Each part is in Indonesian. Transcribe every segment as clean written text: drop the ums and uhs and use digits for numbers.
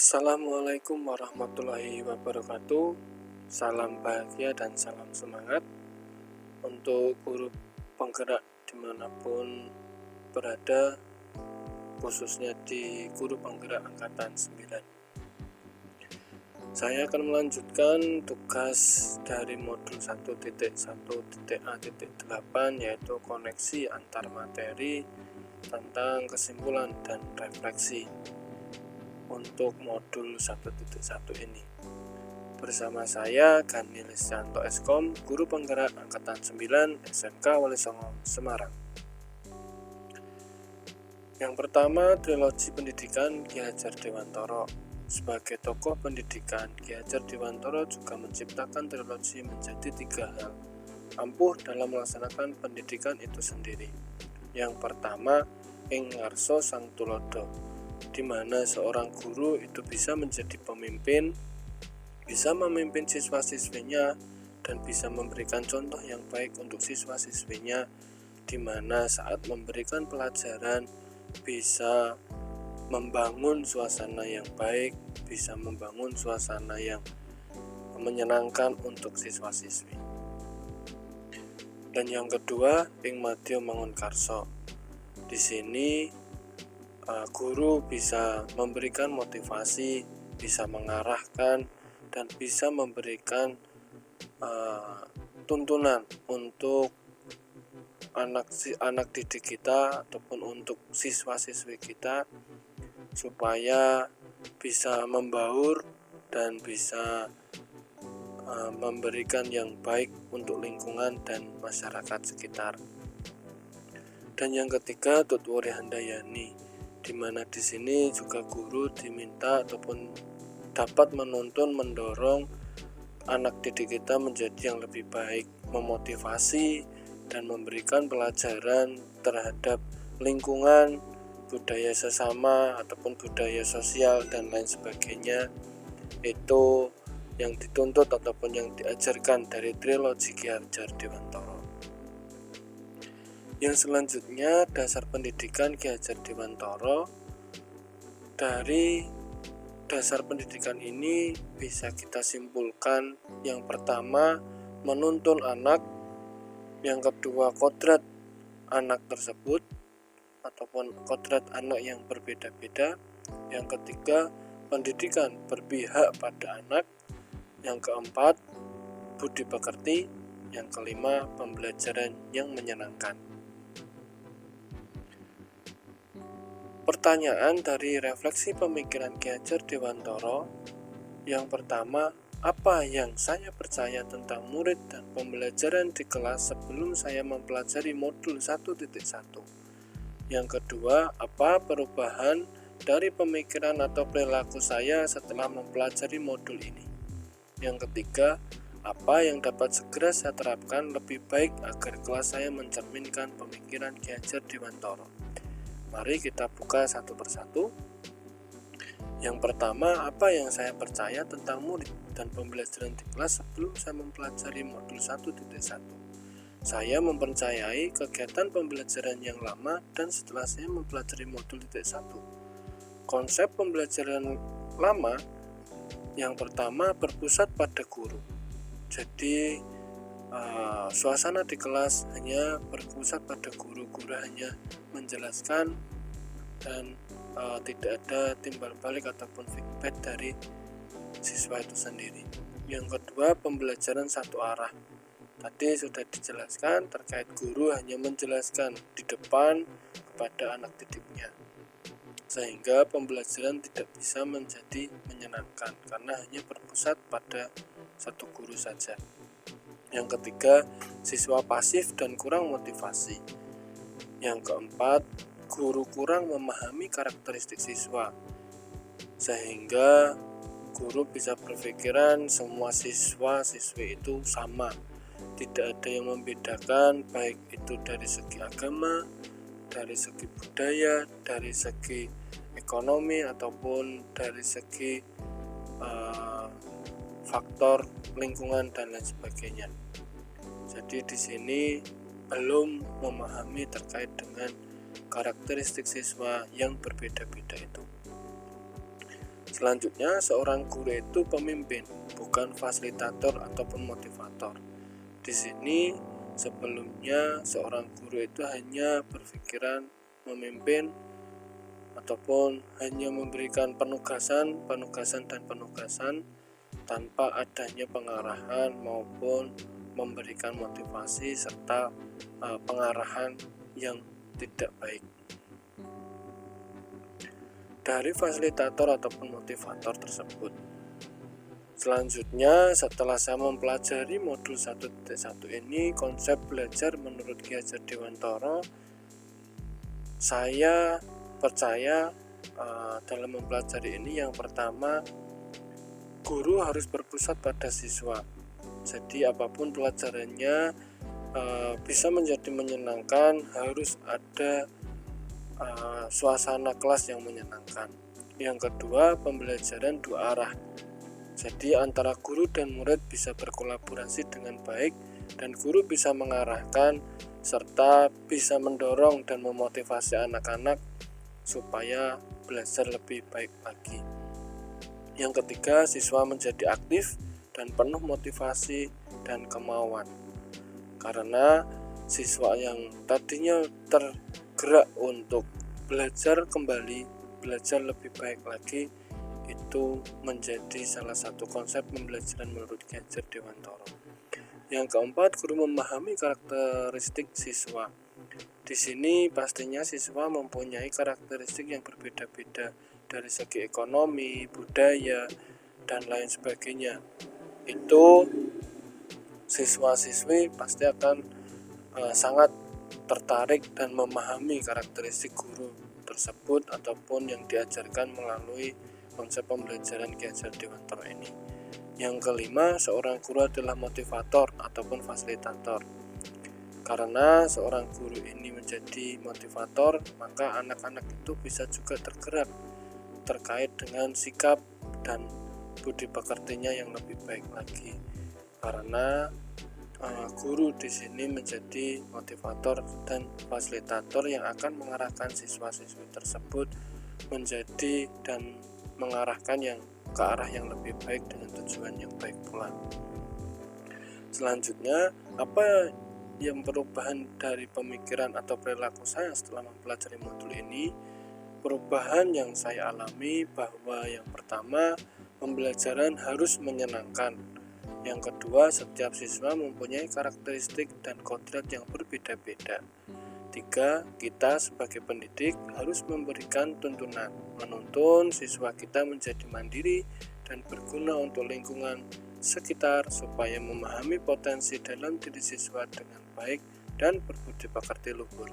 Assalamualaikum warahmatullahi wabarakatuh. Salam bahagia dan salam semangat untuk guru penggerak dimanapun berada, khususnya di guru penggerak angkatan 9. Saya akan melanjutkan tugas dari modul 1.1.a.8, yaitu koneksi antar materi tentang kesimpulan dan refleksi untuk modul 1.1 ini. Bersama saya Gani Lisyanto Eskom, guru penggerak angkatan 9 SMK Wali Songo, Semarang. Yang pertama, trilogi pendidikan Ki Hajar Dewantoro. Sebagai tokoh pendidikan, Ki Hajar Dewantoro juga menciptakan trilogi menjadi 3 hal ampuh dalam melaksanakan pendidikan itu sendiri. Yang pertama, ing ngarsa sang tulodo, di mana seorang guru itu bisa menjadi pemimpin, bisa memimpin siswa-siswinya, dan bisa memberikan contoh yang baik untuk siswa-siswinya, di mana saat memberikan pelajaran bisa membangun suasana yang baik, bisa membangun suasana yang menyenangkan untuk siswa-siswi. Dan yang kedua, ing madya mangun karso. Di sini guru bisa memberikan motivasi, bisa mengarahkan, dan bisa memberikan tuntunan untuk anak didik kita ataupun untuk siswa-siswi kita supaya bisa membaur dan bisa memberikan yang baik untuk lingkungan dan masyarakat sekitar. Dan yang ketiga, tutwuri handayani, di mana di sini juga guru diminta ataupun dapat menuntun, mendorong anak didik kita menjadi yang lebih baik, memotivasi dan memberikan pelajaran terhadap lingkungan, budaya sesama ataupun budaya sosial dan lain sebagainya. Itu yang dituntut ataupun yang diajarkan dari trilogi Ki Hajar Dewantoro. Yang selanjutnya, dasar pendidikan Ki Hajar Dewantoro. Dari dasar pendidikan ini bisa kita simpulkan, yang pertama, menuntun anak, yang kedua, kodrat anak tersebut ataupun kodrat anak yang berbeda-beda, yang ketiga, pendidikan berpihak pada anak, yang keempat, budi pekerti, yang kelima, pembelajaran yang menyenangkan. Pertanyaan dari refleksi pemikiran Ki Hajar Dewantoro. Yang pertama, apa yang saya percaya tentang murid dan pembelajaran di kelas sebelum saya mempelajari modul 1.1? Yang kedua, apa perubahan dari pemikiran atau perilaku saya setelah mempelajari modul ini? Yang ketiga, apa yang dapat segera saya terapkan lebih baik agar kelas saya mencerminkan pemikiran Ki Hajar Dewantoro? Mari kita buka satu persatu. Yang pertama, apa yang saya percaya tentang murid dan pembelajaran di kelas sebelum saya mempelajari modul 1.1? Saya mempercayai kegiatan pembelajaran yang lama dan setelah saya mempelajari modul 1. Konsep pembelajaran lama yang pertama berpusat pada guru. Jadi suasana di kelas hanya berpusat pada guru hanya menjelaskan dan tidak ada timbal balik ataupun feedback dari siswa itu sendiri. Yang kedua, pembelajaran satu arah. Tadi sudah dijelaskan terkait guru hanya menjelaskan di depan kepada anak didiknya, sehingga pembelajaran tidak bisa menjadi menyenangkan karena hanya berpusat pada satu guru saja. Yang ketiga, siswa pasif dan kurang motivasi. Yang keempat, guru kurang memahami karakteristik siswa, sehingga guru bisa berpikiran semua siswa-siswi itu sama, tidak ada yang membedakan, baik itu dari segi agama, dari segi budaya, dari segi ekonomi, ataupun dari segi faktor lingkungan dan lain sebagainya. Jadi di sini belum memahami terkait dengan karakteristik siswa yang berbeda-beda itu. Selanjutnya, seorang guru itu pemimpin, bukan fasilitator ataupun motivator. Di sini sebelumnya seorang guru itu hanya berpikiran memimpin ataupun hanya memberikan penugasan tanpa adanya pengarahan maupun memberikan motivasi serta pengarahan yang tidak baik. Dari fasilitator ataupun motivator tersebut. Selanjutnya, setelah saya mempelajari modul 1.1 ini, konsep belajar menurut Ki Hajar Dewantara, saya percaya dalam mempelajari ini yang pertama, guru harus berpusat pada siswa. Jadi apapun pelajarannya bisa menjadi menyenangkan, harus ada suasana kelas yang menyenangkan. Yang kedua, pembelajaran dua arah. Jadi antara guru dan murid bisa berkolaborasi dengan baik dan guru bisa mengarahkan serta bisa mendorong dan memotivasi anak-anak supaya belajar lebih baik lagi. Yang ketiga, siswa menjadi aktif dan penuh motivasi dan kemauan. Karena siswa yang tadinya tergerak untuk belajar kembali, belajar lebih baik lagi, itu menjadi salah satu konsep pembelajaran menurut Ki Hajar Dewantara. Yang keempat, guru memahami karakteristik siswa. Di sini pastinya siswa mempunyai karakteristik yang berbeda-beda dari segi ekonomi, budaya, dan lain sebagainya. Itu siswa-siswi pasti akan sangat tertarik dan memahami karakteristik guru tersebut ataupun yang diajarkan melalui konsep pembelajaran Ki Hajar Dewantara ini. Yang kelima, seorang guru adalah motivator ataupun fasilitator. Karena seorang guru ini menjadi motivator, maka anak-anak itu bisa juga tergerak terkait dengan sikap dan budi pekertinya yang lebih baik lagi. Karena guru di sini menjadi motivator dan fasilitator yang akan mengarahkan siswa-siswi tersebut menjadi dan mengarahkan yang ke arah yang lebih baik dengan tujuan yang baik pula. Selanjutnya, apa yang perubahan dari pemikiran atau perilaku saya setelah mempelajari modul ini? Perubahan yang saya alami bahwa yang pertama, pembelajaran harus menyenangkan. Yang kedua, setiap siswa mempunyai karakteristik dan kodrat yang berbeda-beda. Tiga, kita sebagai pendidik harus memberikan tuntunan, menuntun siswa kita menjadi mandiri dan berguna untuk lingkungan sekitar supaya memahami potensi dalam diri siswa dengan baik dan berbudi pekerti luhur.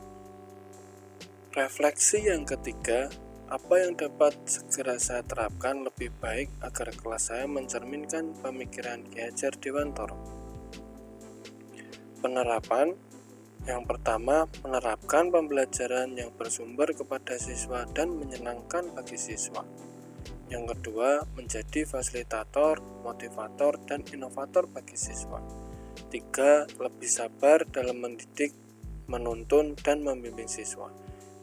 Refleksi yang ketiga, apa yang dapat segera saya terapkan lebih baik agar kelas saya mencerminkan pemikiran Ki Hajar Dewantara? Penerapan. Yang pertama, menerapkan pembelajaran yang bersumber kepada siswa dan menyenangkan bagi siswa. Yang kedua, menjadi fasilitator, motivator, dan inovator bagi siswa. Tiga, lebih sabar dalam mendidik, menuntun, dan membimbing siswa.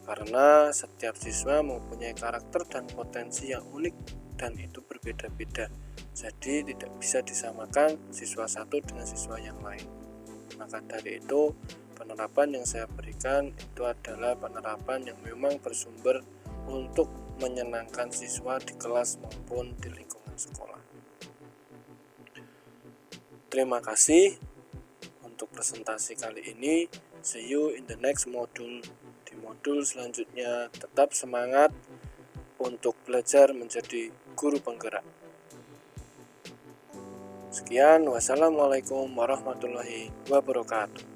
Karena setiap siswa mempunyai karakter dan potensi yang unik dan itu berbeda-beda. Jadi tidak bisa disamakan siswa satu dengan siswa yang lain. Maka dari itu, penerapan yang saya berikan itu adalah penerapan yang memang bersumber untuk menyenangkan siswa di kelas maupun di lingkungan sekolah. Terima kasih untuk presentasi kali ini. See you in the next module. Di modul selanjutnya tetap semangat untuk belajar menjadi guru penggerak. Sekian, wassalamualaikum warahmatullahi wabarakatuh.